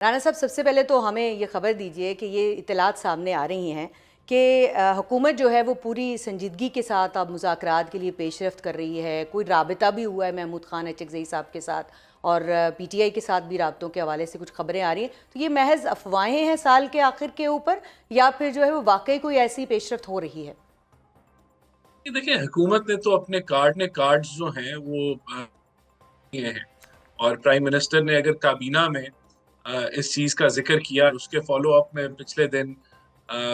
राना साहब, सबसे पहले तो हमें ये ख़बर दीजिए कि ये इत्तलात सामने आ रही हैं कि हुकूमत जो है वो पूरी संजीदगी के साथ अब मुज़ाकरात के लिए पेशरफ्त कर रही है। कोई राबिता भी हुआ है महमूद खान अचकज़ई साहब के साथ, और पीटीआई के साथ भी राब्तों के हवाले से कुछ ख़बरें आ रही हैं। तो ये महज अफवाहें हैं साल के आखिर के ऊपर, या फिर जो है वो वाकई कोई ऐसी पेशरफ्त हो रही है? ये देखिए, हुकूमत ने तो अपने कार्ड्स जो हैं वो किए हैं। और प्राइम मिनिस्टर ने अगर काबीना में इस चीज का जिक्र किया, उसके फॉलो अप में पिछले दिन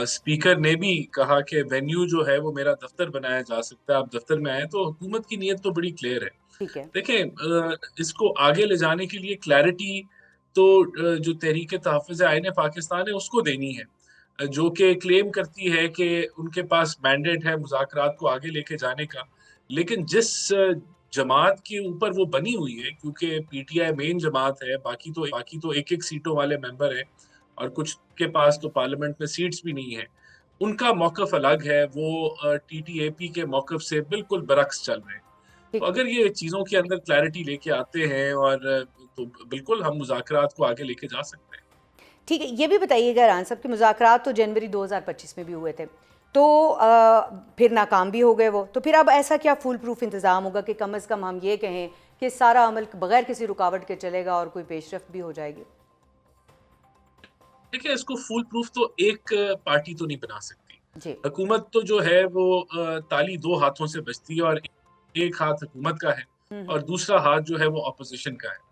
स्पीकर ने भी कहा कि वेन्यू जो है वो मेरा दफ्तर बनाया जा सकता है, आप दफ्तर में आए। तो हुकूमत की नीयत तो बड़ी क्लियर है। ठीक है। देखें, इसको आगे ले जाने के लिए क्लैरिटी तो जो तहरीक तहफ़्फ़ुज़ आईन पाकिस्तान है उसको देनी है, जो कि क्लेम करती है कि उनके पास मैंडेट है मुज़ाकरात को आगे लेके जाने का। लेकिन जिस जमात के ऊपर वो बनी हुई है, क्योंकि पीटीआई मेन जमात है, बाकी तो एक-एक सीटों वाले मेंबर हैं और कुछ के पास तो पार्लियामेंट में सीट्स भी नहीं है। उनका मौक़िफ़ अलग है, वो टीटीएपी के मौक़िफ़ से बिल्कुल बरअक्स चल रहे हैं। तो ठीक है। अगर ये चीज़ों के अंदर क्लैरिटी लेके आते हैं और तो बिल्कुल हम मुज़ाकरात को आगे लेके जा सकते हैं। ठीक है, ये भी बताइएगा रान साहब कि मुज़ाकरात तो जनवरी 2025 में भी हुए थे, तो फिर नाकाम भी हो गए वो। तो फिर अब ऐसा क्या फूल प्रूफ इंतज़ाम होगा कि कम से कम हम ये कहें कि सारा अमल बगैर किसी रुकावट के चलेगा और कोई पेशरफ्त भी हो जाएगी? देखिए, इसको फूल प्रूफ तो एक पार्टी तो नहीं बना सकती। जी। हुकूमत तो जो है वो ताली 2 हाथों से बजती है, और एक हाथ हुकूमत का है हुँ। और दूसरा हाथ जो है वो ऑपोज़िशन का है।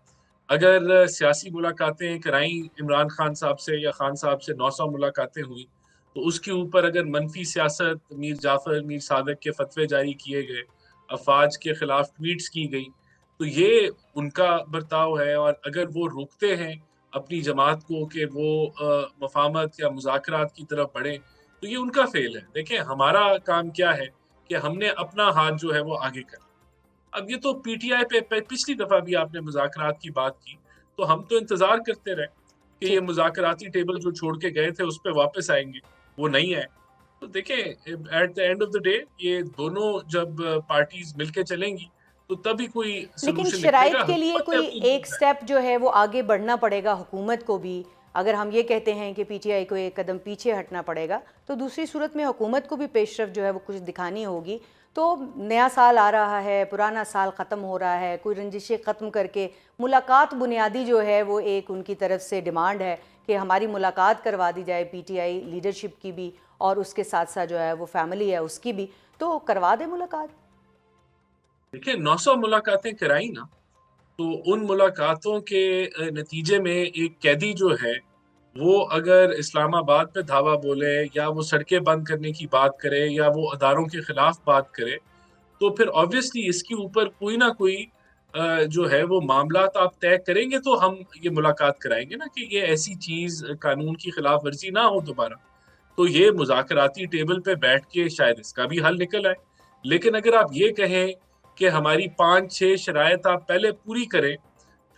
अगर सियासी मुलाकातें कराई इमरान खान साहब से या खान साहब से 900 मुलाकातें हुई, तो उसके ऊपर अगर मनफी सियासत, मीर जाफ़र, मीर सादिक के फ़तवे जारी किए गए, अफ़वाज के खिलाफ ट्वीट्स की गई, तो ये उनका बर्ताव है। और अगर वो रोकते हैं अपनी जमात को कि वो मफ़ाहमत या मुज़ाकरात की तरफ बढ़ें, तो ये उनका फ़ेल है। देखें, हमारा काम क्या है कि हमने अपना हाथ जो है वो आगे करना। अब ये तो पीटीआई पे पिछली दफा भी आपने मुज़ाकरात की बात की, तो हम तो इंतज़ार करते रहे कि ये ठीक। मुज़ाकराती टेबल जो छोड़ के गए थे उस पे वापस आएँगे, वो नहीं आए। तो देखें, at the end of the day ये दोनों जब पार्टीज़ मिलके चलेंगी, तो तभी कोई लेकिन सॉल्यूशन शराइत निकलेगा। के लिए हुकूमत ने कोई अपनी एक नीयत स्टेप जो है वो आगे बढ़ना पड़ेगा हुकूमत को भी। अगर हम ये कहते हैं कि पीटीआई को एक कदम पीछे हटना पड़ेगा, तो दूसरी सूरत में हुकूमत को भी पेशरफ जो है वो कुछ दिखानी होगी। तो नया साल आ रहा है, पुराना साल ख़त्म हो रहा है, कोई रंजिशें ख़त्म करके मुलाकात बुनियादी जो है वो एक उनकी तरफ से डिमांड है कि हमारी मुलाकात करवा दी जाए पीटीआई लीडरशिप की भी, और उसके साथ साथ जो है वो फैमिली है उसकी भी। तो करवा दें मुलाकात। देखिए, 900 मुलाकातें कराई ना, तो उन मुलाकातों के नतीजे में एक कैदी जो है, वो अगर इस्लामाबाद पे धावा बोले या वो सड़कें बंद करने की बात करे या वो अदारों के खिलाफ बात करे, तो फिर ऑब्वियसली इसके ऊपर कोई ना कोई जो है वो मामलात आप तय करेंगे, तो हम ये मुलाकात कराएँगे ना कि ये ऐसी चीज़ कानून की खिलाफ वर्ज़ी ना हो दोबारा। तो ये मुज़ाकराती टेबल पे बैठ के शायद इसका भी हल निकल आए। लेकिन अगर आप ये कहें कि हमारी 5-6 शराइत आप पहले पूरी करें,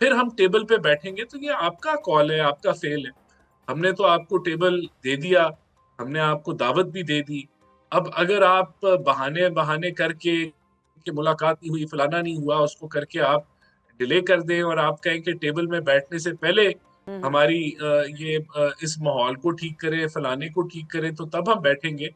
फिर हम टेबल पे बैठेंगे, तो ये आपका कॉल है, आपका फ़ेल है। हमने तो आपको टेबल दे दिया, हमने आपको दावत भी दे दी। अब अगर आप बहाने-बहाने करके कि मुलाकात नहीं हुई, फलाना नहीं हुआ, उसको करके आप डिले कर दें और आप कहें कि टेबल में बैठने से पहले हुँ, हुँ। हमारी इस माहौल को ठीक करें, फलाने को ठीक करें, तो तब हम बैठेंगे।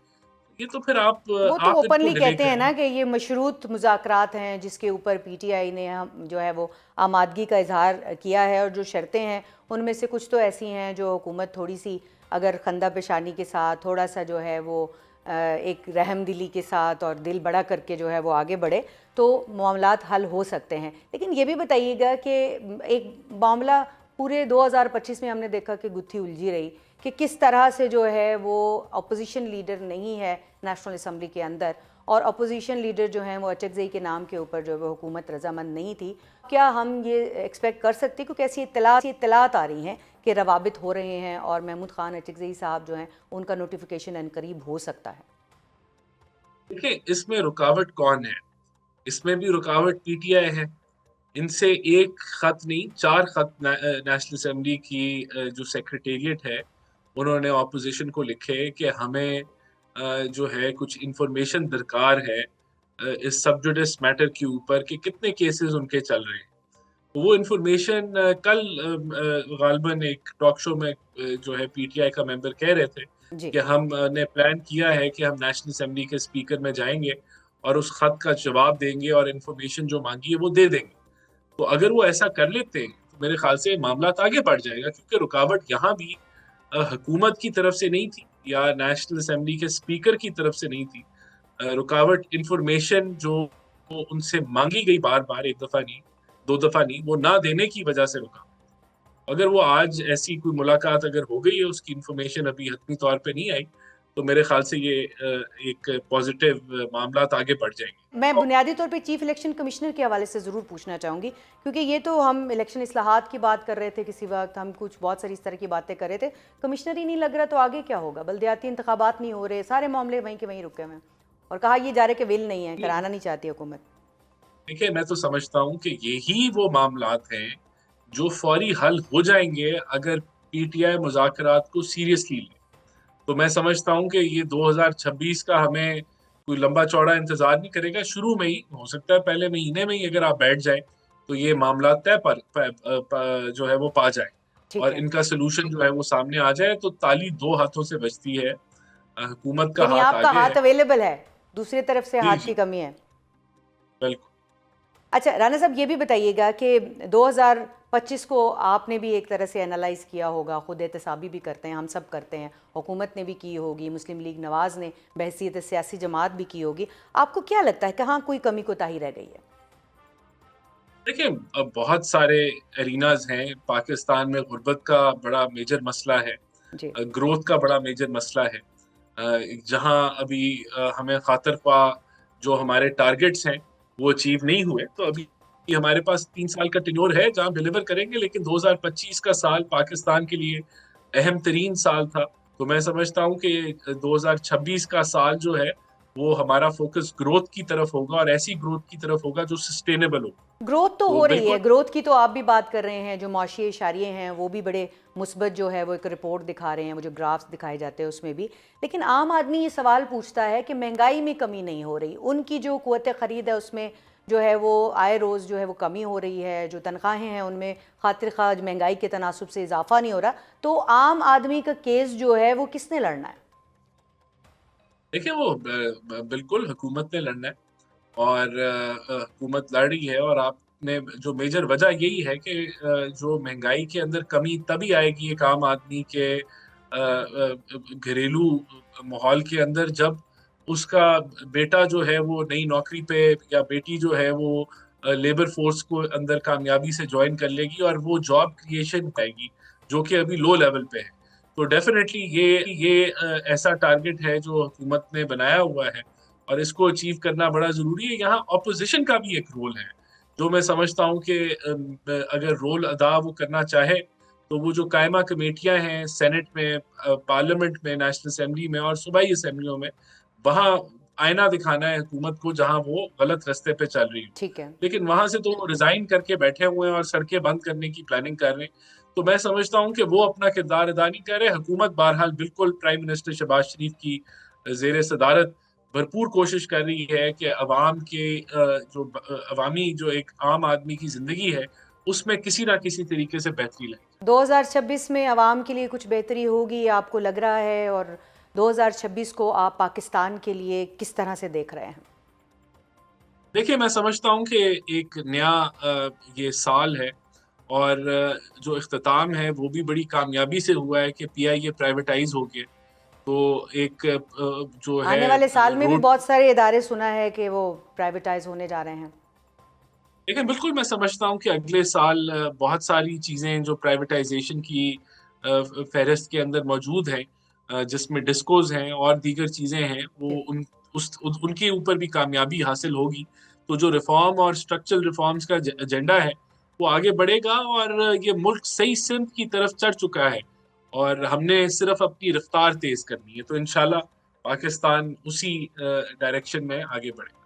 ये तो फिर वो तो आप इनको ओपनली डिले कहते हैं करेंगे। ना कि ये मशरूत मुज़ाकरात हैं, जिसके ऊपर पीटीआई ने हम जो है वो आमादगी का इज़हार किया है, और जो शर्तें हैं उनमें से कुछ तो ऐसी हैं जो हुकूमत थोड़ी-सी अगर खंदा पेशानी के साथ, थोड़ा-सा जो है वो एक रहमदिली के साथ और दिल बड़ा करके जो है वो आगे बढ़े, तो मामलात हल हो सकते हैं। लेकिन ये भी बताइएगा कि एक मामला पूरे 2025 में हमने देखा कि गुत्थी उलझी रही कि किस तरह से जो है वो अपोजिशन लीडर नहीं है नेशनल असम्बली के अंदर, और अपोजिशन लीडर जो हैं वो अचकज़ई के नाम के ऊपर जो है वो हुकूमत रजामंद नहीं थी। क्या हम ये एक्सपेक्ट कर सकते हैं, क्योंकि ऐसी इत्तलात आ रही हैं कि रवाबित हो रहे हैं और महमूद खान अचकज़ई साहब जो हैं उनका नोटिफिकेशन अनकरीब हो सकता है? देखिए, इसमें रुकावट कौन है? इसमें भी रुकावट पीटीआई है। इनसे 1 खत नहीं, 4 खत नेशनल असेंबली की जो सेक्रेटेरिएट है, उन्होंने ऑपोज़िशन को लिखे कि हमें जो है कुछ इन्फॉर्मेशन दरकार है इस सब जुडिस मैटर के ऊपर कि कितने केसेज़ उनके चल रहे हैं। वो इन्फॉर्मेशन कल गालिबन एक टॉक शो में जो है पीटीआई का मेंबर कह रहे थे जी। कि हमने प्लान किया है कि हम नेशनल असेंबली के स्पीकर में जाएंगे और उस खत का जवाब देंगे और इन्फॉर्मेशन जो मांगी है वो दे देंगे। तो अगर वो ऐसा कर लेते हैं तो मेरे ख्याल से मामला आगे बढ़ जाएगा, क्योंकि रुकावट यहाँ भी हुकूमत की तरफ से नहीं थी या नेशनल असेंबली के स्पीकर की तरफ से नहीं थी। रुकावट इंफॉर्मेशन जो वो उनसे मांगी गई बार बार, एक दफा नहीं, दो दफा नहीं, वो ना देने की वजह से रुका। अगर वो आज ऐसी कोई मुलाकात अगर हो गई है, उसकी इंफॉर्मेशन अभी हतमी तौर पे नहीं आई, तो मेरे ख्याल से ये एक पॉजिटिव मामला आगे बढ़ जाएंगे। मैं बुनियादी तौर पे चीफ इलेक्शन कमिश्नर के हवाले से ज़रूर पूछना चाहूँगी, क्योंकि ये तो हम इलेक्शन इस्लाहात की बात कर रहे थे, किसी वक्त हम कुछ बहुत सारी इस तरह की बातें कर रहे थे। कमिश्नर ही नहीं लग रहा तो आगे क्या होगा? बल्दियाती इंतखाबात नहीं हो रहे, सारे मामले वहीं के वहीं रुके हुए हैं, और कहा ये जा रहे कि विल नहीं है, कराना नहीं चाहती हुकूमत। देखिए, मैं तो समझता हूँ कि यही वो मामलात हैं जो फौरी हल हो जाएंगे अगर पीटीआई मुज़ाकरात को सीरियसली ले। तो मैं समझता हूँ कि ये 2026 का हमें कोई लंबा चौड़ा इंतजार नहीं करेगा। शुरू में ही हो सकता है, पहले महीने में ही अगर आप बैठ जाए तो ये मामला तय जो है वो पा जाए ठीक और है। इनका सोल्यूशन जो है वो सामने आ जाए, तो ताली दो हाथों से बजती है। हुकूमत का यानी हाथ आपका आगे है। हाथ अवेलेबल है, दूसरी तरफ से जी हाथ जी, की कमी है। बिल्कुल। अच्छा राना साहब, ये भी बताइएगा कि 2025 को आपने भी एक तरह से एनालाइज किया होगा, खुद एहतसाबी भी करते हैं, हम सब करते हैं, हुकूमत ने भी की होगी, मुस्लिम लीग नवाज़ ने बहसीत सियासी जमात भी की होगी। आपको क्या लगता है कहाँ कोई कमी कोताही रह गई है? देखिए, अब बहुत सारे एरिनाज हैं। पाकिस्तान में गुर्बत का बड़ा मेजर मसला है, जी। ग्रोथ का बड़ा मेजर मसला है। जहां अभी हमें खातिर ख्वाह जो हमारे टारगेट्स हैं वो अचीव नहीं हुए, तो अभी हमारे पास 3 साल का टेन्योर है जहां डिलीवर करेंगे। लेकिन 2025 का साल पाकिस्तान के लिए अहम तरीन साल था। तो मैं समझता हूँ कि 2026 का साल जो है वो हमारा फोकस ग्रोथ की तरफ होगा, और ऐसी ग्रोथ की तरफ होगा जो सस्टेनेबल हो। ग्रोथ तो तो हो रही है, बिल्कुल। ग्रोथ की तो आप भी बात कर रहे हैं, जो माशी इशारे हैं वो भी बड़े मुस्बत जो है वो एक रिपोर्ट दिखा रहे हैं, वो जो ग्राफ्स दिखाए जाते हैं उसमें भी। लेकिन आम आदमी ये सवाल पूछता है कि महंगाई में कमी नहीं हो रही, उनकी जो कुव्वत ख़रीद है उसमें जो है वो आए रोज़ जो है वो कमी हो रही है, जो तनख्वाहें हैं उनमें खातिर खा महंगाई के तनासुब से इजाफा नहीं हो रहा, तो आम आदमी का केस जो है वो किसने लड़ना है? देखिए, वो बिल्कुल हुकूमत ने लड़ना है, और हुकूमत लड़ रही है। और आपने जो मेजर वजह यही है कि जो महंगाई के अंदर कमी तभी आएगी एक आम आदमी के घरेलू माहौल के अंदर, जब उसका बेटा जो है वो नई नौकरी पे, या बेटी जो है वो लेबर फोर्स को अंदर कामयाबी से ज्वाइन कर लेगी और वो जॉब क्रिएशन पाएगी जो कि अभी लो लेवल पे है। तो डेफिनेटली ये ऐसा टारगेट है जो हुकूमत ने बनाया हुआ है, और इसको अचीव करना बड़ा जरूरी है। यहाँ ऑपोजिशन का भी एक रोल है, जो मैं समझता हूँ कि अगर रोल अदा वो करना चाहे तो वो जो कायमा कमेटियां हैं सेनेट में, पार्लियामेंट में, नेशनल असेंबली में और सूबाई असेंबलियों में, वहाँ आईना दिखाना है हुकूमत को जहाँ वो गलत रास्ते पे चल रही हो। ठीक है। लेकिन वहां से तो वो रिजाइन करके बैठे हुए हैं और सड़कें बंद करने की प्लानिंग कर रहे हैं। तो मैं समझता हूँ कि वो अपना किरदार अदा नहीं कर रहे। हुकूमत बहरहाल बिल्कुल प्राइम मिनिस्टर शहबाज शरीफ की जेर सदारत भरपूर कोशिश कर रही है कि अवाम के अवामी जो एक आम आदमी की जिंदगी है उसमें किसी ना किसी तरीके से बेहतरी लाए। 2026 में आवाम के लिए कुछ बेहतरी होगी आपको लग रहा है, और 2026 को आप पाकिस्तान के लिए किस तरह से देख रहे हैं? देखिए, मैं समझता हूँ कि एक नया ये साल है, और जो इख्तिताम है वो भी बड़ी कामयाबी से हुआ है कि पीआईए प्राइवेटाइज हो गया। तो एक जो है आने वाले साल में भी रोड। बहुत सारे इदारे सुना है कि वो प्राइवेटाइज होने जा रहे हैं। लेकिन बिल्कुल मैं समझता हूँ कि अगले साल बहुत सारी चीज़ें जो प्राइवेटाइजेशन की फहरिस्त के अंदर मौजूद हैं, जिसमें डिस्कोज हैं और दीगर चीज़ें हैं, वो जी। उनके ऊपर भी कामयाबी हासिल होगी। तो जो रिफॉर्म और स्ट्रक्चरल रिफॉर्म्स का एजेंडा है वो आगे बढ़ेगा, और ये मुल्क सही सिमत की तरफ चढ़ चुका है, और हमने सिर्फ अपनी रफ्तार तेज करनी है। तो इंशाल्लाह पाकिस्तान उसी डायरेक्शन में आगे बढ़ेगा।